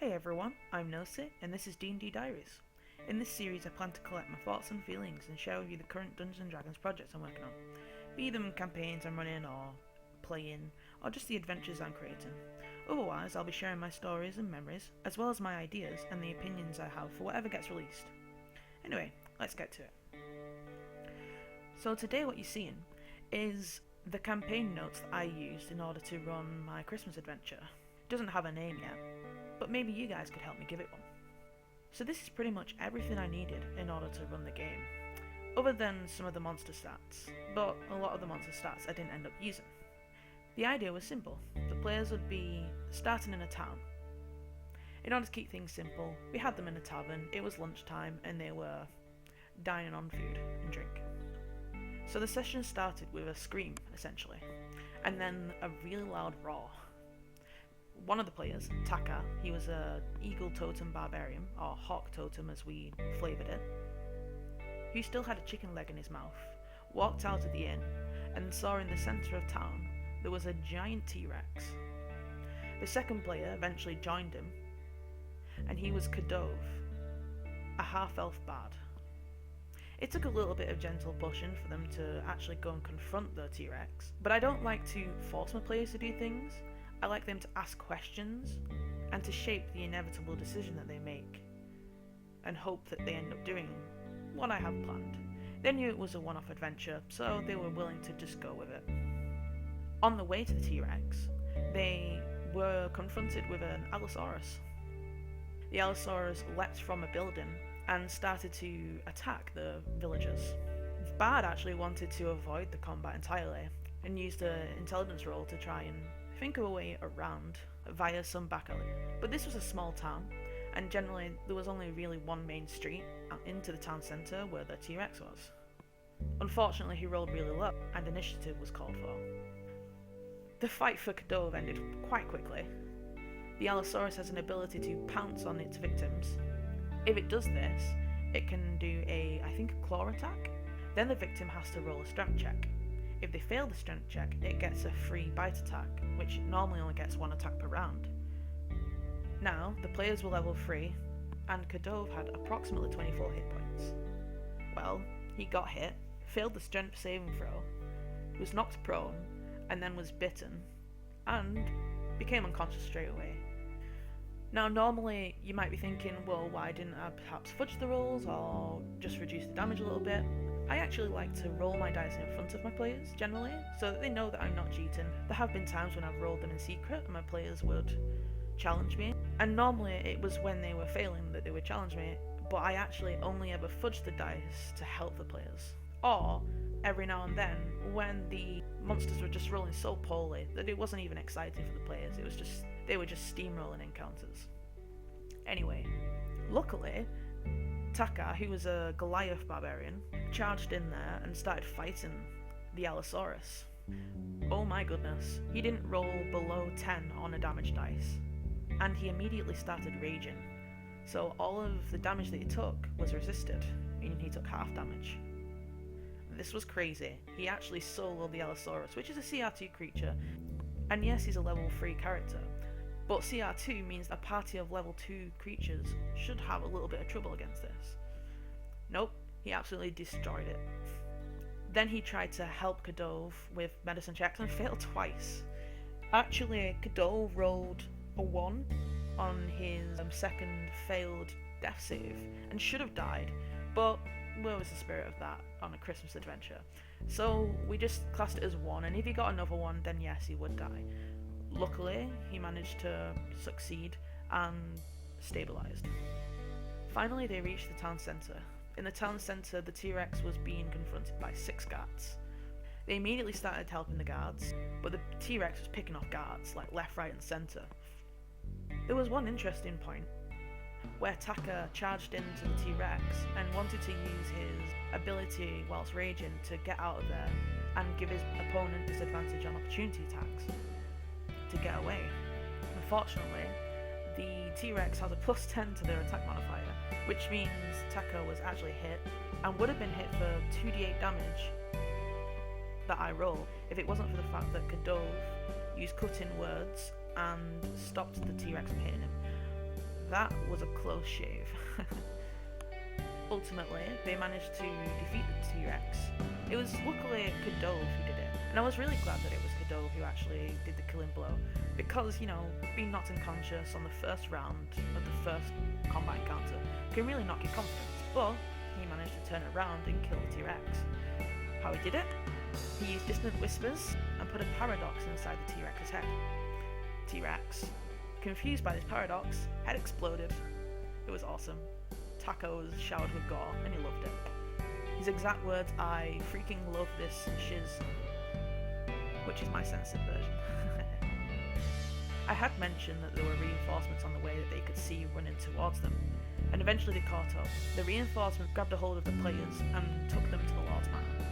Hey everyone, I'm Nosi, and this is D&D Diaries. In this series I plan to collect my thoughts and feelings and share with you the current Dungeons & Dragons projects I'm working on, be them campaigns I'm running or playing, or just the adventures I'm creating. Otherwise, I'll be sharing my stories and memories, as well as my ideas and the opinions I have for whatever gets released. Anyway, let's get to it. So today what you're seeing is the campaign notes that I used in order to run my Christmas adventure. It doesn't have a name yet, but maybe you guys could help me give it one. So this is pretty much everything I needed in order to run the game, other than some of the monster stats, but a lot of the monster stats I didn't end up using. The idea was simple. The players would be starting in a town. In order to keep things simple, we had them in a tavern, it was lunchtime, and they were dining on food and drink. So the session started with a scream, essentially, and then a really loud roar. One of the players, Taka, he was a eagle totem barbarian, or hawk totem as we flavoured it, who still had a chicken leg in his mouth, walked out of the inn and saw in the centre of town there was a giant T-Rex. The second player eventually joined him, and he was Kadove, a half-elf bard. It took a little bit of gentle pushing for them to actually go and confront the T-Rex, but I don't like to force my players to do things. I like them to ask questions and to shape the inevitable decision that they make and hope that they end up doing what I have planned. They knew it was a one-off adventure, so they were willing to just go with it. On the way to the T-Rex, they were confronted with an Allosaurus. The Allosaurus leapt from a building and started to attack the villagers. The bard actually wanted to avoid the combat entirely and used an intelligence roll to try and think of a way around via some back alley. But this was a small town, and generally there was only really one main street out into the town centre where the T-Rex was. Unfortunately, he rolled really low, and initiative was called for. The fight for Kadove ended quite quickly. The Allosaurus has an ability to pounce on its victims. If it does this, it can do a claw attack. Then the victim has to roll a strength check. If they fail the strength check, it gets a free bite attack, which normally only gets one attack per round. Now, the players were level 3, and Kadove had approximately 24 hit points. Well, he got hit, failed the strength saving throw, was knocked prone, and then was bitten, and became unconscious straight away. Now, normally you might be thinking, well, why didn't I perhaps fudge the rolls, or just reduce the damage a little bit? I actually like to roll my dice in front of my players, generally, so that they know that I'm not cheating. There have been times when I've rolled them in secret and my players would challenge me, and normally it was when they were failing that they would challenge me, but I actually only ever fudged the dice to help the players. Or, every now and then, when the monsters were just rolling so poorly that it wasn't even exciting for the players, they were just steamrolling encounters. Anyway, luckily, Taka, who was a Goliath barbarian, charged in there and started fighting the Allosaurus. Oh my goodness, he didn't roll below 10 on a damage dice, and he immediately started raging. So all of the damage that he took was resisted, meaning he took half damage. This was crazy. He actually soloed the Allosaurus, which is a CR2 creature, and yes, he's a level 3 character, but CR2 means a party of level 2 creatures should have a little bit of trouble against this. Nope, he absolutely destroyed it. Then he tried to help Kadove with medicine checks and failed twice. Actually, Kadove rolled a 1 on his second failed death save and should have died, but where was the spirit of that on a Christmas adventure? So we just classed it as 1, and if he got another 1, then yes, he would die. Luckily, he managed to succeed and stabilised. Finally, they reached the town centre. In the town centre, the T-Rex was being confronted by 6 guards. They immediately started helping the guards, but the T-Rex was picking off guards, like left, right and centre. There was one interesting point, where Taka charged into the T-Rex and wanted to use his ability whilst raging to get out of there and give his opponent disadvantage on opportunity attacks to get away. Unfortunately, the T-Rex has a plus 10 to their attack modifier, which means Taka was actually hit and would have been hit for 2d8 damage that I roll if it wasn't for the fact that Kadove used cutting words and stopped the T-Rex from hitting him. that was a close shave. Ultimately, they managed to defeat the T-Rex. It was luckily Kadove who did it, and I was really glad that it was Kadove who actually did the killing blow, because, being knocked unconscious on the first round of the first combat encounter can really knock your confidence, but he managed to turn it around and kill the T-Rex. How he did it? He used distant whispers and put a paradox inside the T-Rex's head. T-Rex, confused by this paradox, head exploded. It was awesome. Taka was showered with gore, and he loved it. His exact words, "I freaking love this shiz," which is my censored version. I had mentioned that there were reinforcements on the way that they could see running towards them, and eventually they caught up. The reinforcements grabbed a hold of the players and took them to the Lord's Manor.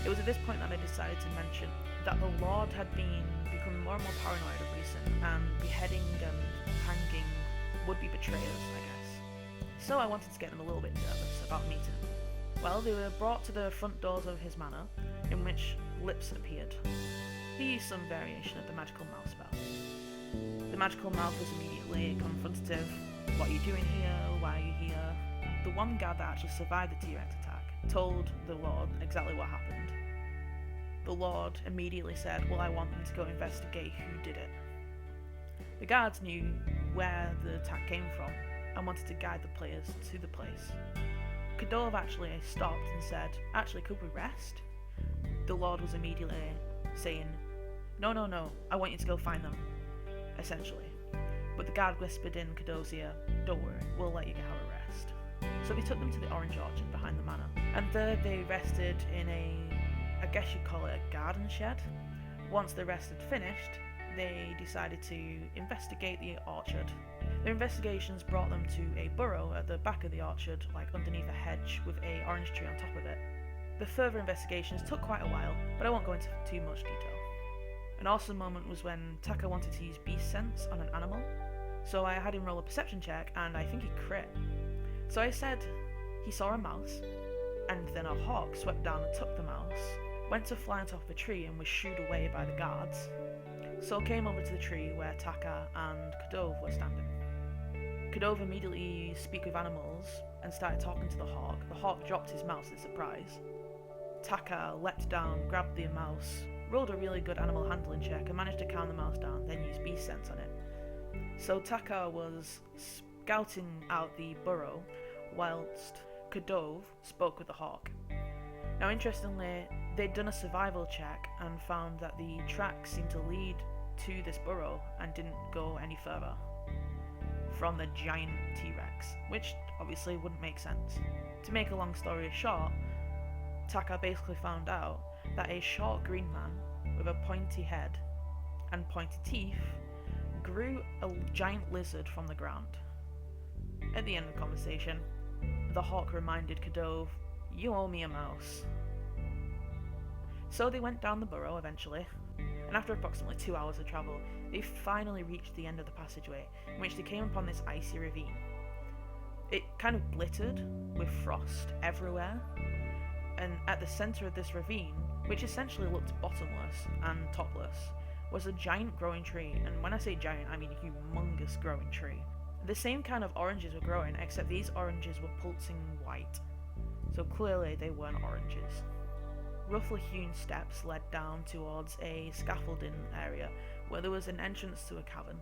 It was at this point that I decided to mention that the Lord had been becoming more and more paranoid of recent, and beheading and hanging would-be betrayers, I guess. So I wanted to get them a little bit nervous about meeting him. Well, they were brought to the front doors of his manor, in which lips appeared. He used some variation of the magical mouth spell. The magical mouth was immediately confrontative. "What are you doing here? Why are you here?" The one guard that actually survived the T-Rex attack told the Lord exactly what happened. The Lord immediately said, "Well, I want them to go investigate who did it." The guards knew where the attack came from and wanted to guide the players to the place. Kadove actually stopped and said, "Actually, could we rest?" The Lord was immediately saying, No, I want you to go find them," essentially. But the guard whispered in Kadove's ear, "Don't worry, we'll let you have a rest." So they took them to the orange orchard behind the manor, and there they rested in I guess you'd call it a garden shed. Once the rest had finished, they decided to investigate the orchard. Their investigations brought them to a burrow at the back of the orchard, like underneath a hedge with a orange tree on top of it. The further investigations took quite a while, but I won't go into too much detail. An awesome moment was when Taka wanted to use beast sense on an animal, so I had him roll a perception check, and I think he crit. So I said he saw a mouse, and then a hawk swept down and took the mouse, went to fly on top of a tree and was shooed away by the guards. So came over to the tree where Taka and Kadove were standing. Kadove immediately used Speak with Animals and started talking to the hawk. The hawk dropped his mouse in surprise. Taka leapt down, grabbed the mouse, rolled a really good animal handling check and managed to calm the mouse down, then used beast sense on it. So Taka was scouting out the burrow whilst Kadove spoke with the hawk. Now interestingly, they'd done a survival check and found that the tracks seemed to lead to this burrow and didn't go any further from the giant T-Rex, which obviously wouldn't make sense. To make a long story short, Taka basically found out that a short green man with a pointy head and pointy teeth grew a giant lizard from the ground. At the end of the conversation, the hawk reminded Kadove, "You owe me a mouse." So they went down the burrow eventually, and after approximately 2 hours of travel, they finally reached the end of the passageway, in which they came upon this icy ravine. It kind of glittered with frost everywhere, and at the centre of this ravine, which essentially looked bottomless and topless, was a giant growing tree, and when I say giant, I mean a humongous growing tree. The same kind of oranges were growing, except these oranges were pulsing white, so clearly they weren't oranges. Roughly hewn steps led down towards a scaffolding area where there was an entrance to a cavern.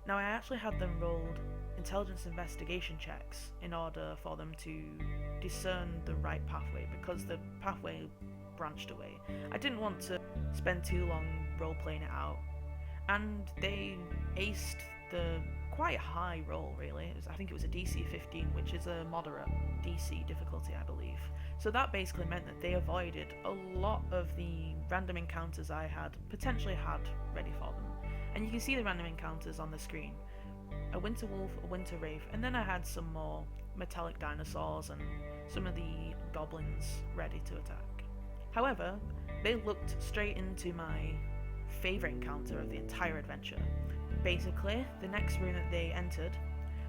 Now I actually had them rolled intelligence investigation checks in order for them to discern the right pathway, because the pathway branched away. I didn't want to spend too long role-playing it out, and they aced the quite high roll, really. I think it was a DC 15, which is a moderate DC difficulty, I believe. So that basically meant that they avoided a lot of the random encounters I had potentially had ready for them. And you can see the random encounters on the screen. A winter wolf, a winter wraith, and then I had some more metallic dinosaurs and some of the goblins ready to attack. However, they looked straight into my favourite encounter of the entire adventure. Basically, the next room that they entered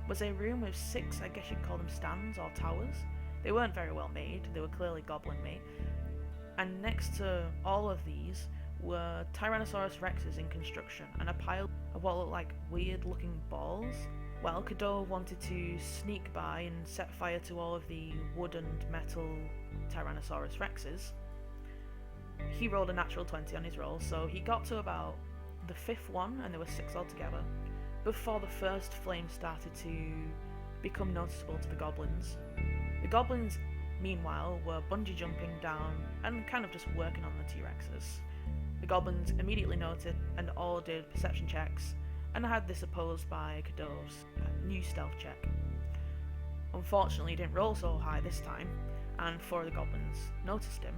was a room with 6, I guess you'd call them stands or towers. They weren't very well made, they were clearly goblin made. And next to all of these were Tyrannosaurus Rexes in construction and a pile of what looked like weird looking balls. Well, Cadeau wanted to sneak by and set fire to all of the wood and metal Tyrannosaurus Rexes. He rolled a natural 20 on his roll, so he got to about the 5th one, and there were 6 altogether, before the first flame started to become noticeable to the goblins. The goblins, meanwhile, were bungee jumping down and kind of just working on the T-Rexes. The goblins immediately noted and all did perception checks, and had this opposed by Cadeau's new stealth check. Unfortunately, he didn't roll so high this time, and 4 of the goblins noticed him,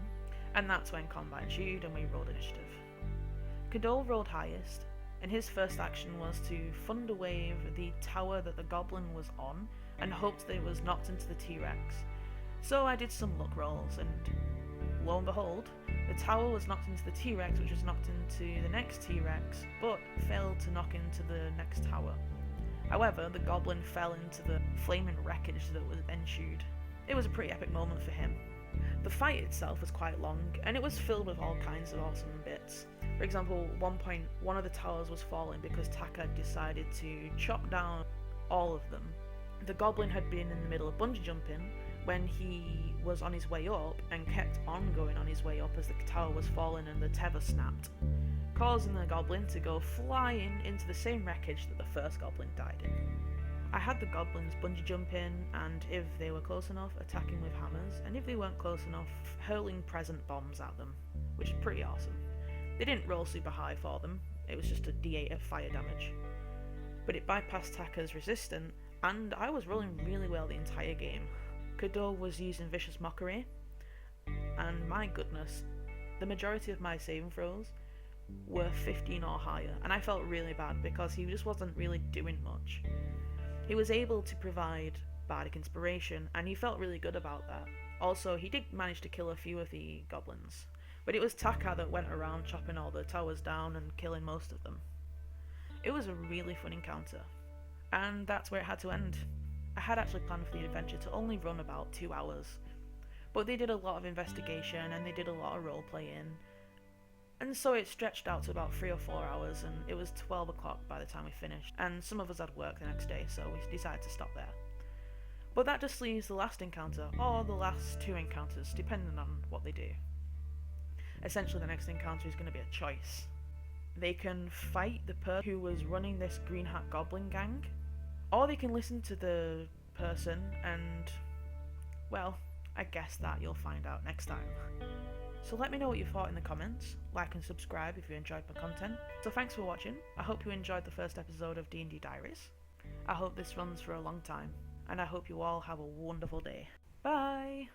and that's when combat ensued and we rolled initiative. Cadeau rolled highest, and his first action was to thunderwave the tower that the goblin was on and hoped that it was knocked into the T-Rex. So I did some luck rolls, and lo and behold, the tower was knocked into the T-Rex, which was knocked into the next T-Rex, but failed to knock into the next tower. However, the goblin fell into the flaming wreckage that was ensued. It was a pretty epic moment for him. The fight itself was quite long, and it was filled with all kinds of awesome bits. For example, at one point, one of the towers was falling because Taka decided to chop down all of them. The goblin had been in the middle of bungee jumping when he was on his way up and kept on going on his way up as the tower was falling and the tether snapped, causing the goblin to go flying into the same wreckage that the first goblin died in. I had the goblins bungee jumping, and if they were close enough, attacking with hammers, and if they weren't close enough, hurling present bombs at them, which is pretty awesome. They didn't roll super high for them, it was just a d8 of fire damage. But it bypassed Taka's resistance, and I was rolling really well the entire game. Cadeau was using Vicious Mockery, and my goodness, the majority of my saving throws were 15 or higher, and I felt really bad because he just wasn't really doing much. He was able to provide bardic inspiration, and he felt really good about that. Also, he did manage to kill a few of the goblins, but it was Taka that went around chopping all the towers down and killing most of them. It was a really fun encounter, and that's where it had to end. I had actually planned for the adventure to only run about 2 hours, but they did a lot of investigation and they did a lot of role-playing, and so it stretched out to about 3 or 4 hours, and it was 12 o'clock by the time we finished, and some of us had work the next day, so we decided to stop there. But that just leaves the last encounter, or the last 2 encounters, depending on what they do. Essentially, the next encounter is going to be a choice. They can fight the person who was running this green hat goblin gang, or they can listen to the person and, well, I guess that you'll find out next time. So let me know what you thought in the comments, like and subscribe if you enjoyed my content. So thanks for watching, I hope you enjoyed the first episode of D&D Diaries. I hope this runs for a long time, and I hope you all have a wonderful day. Bye!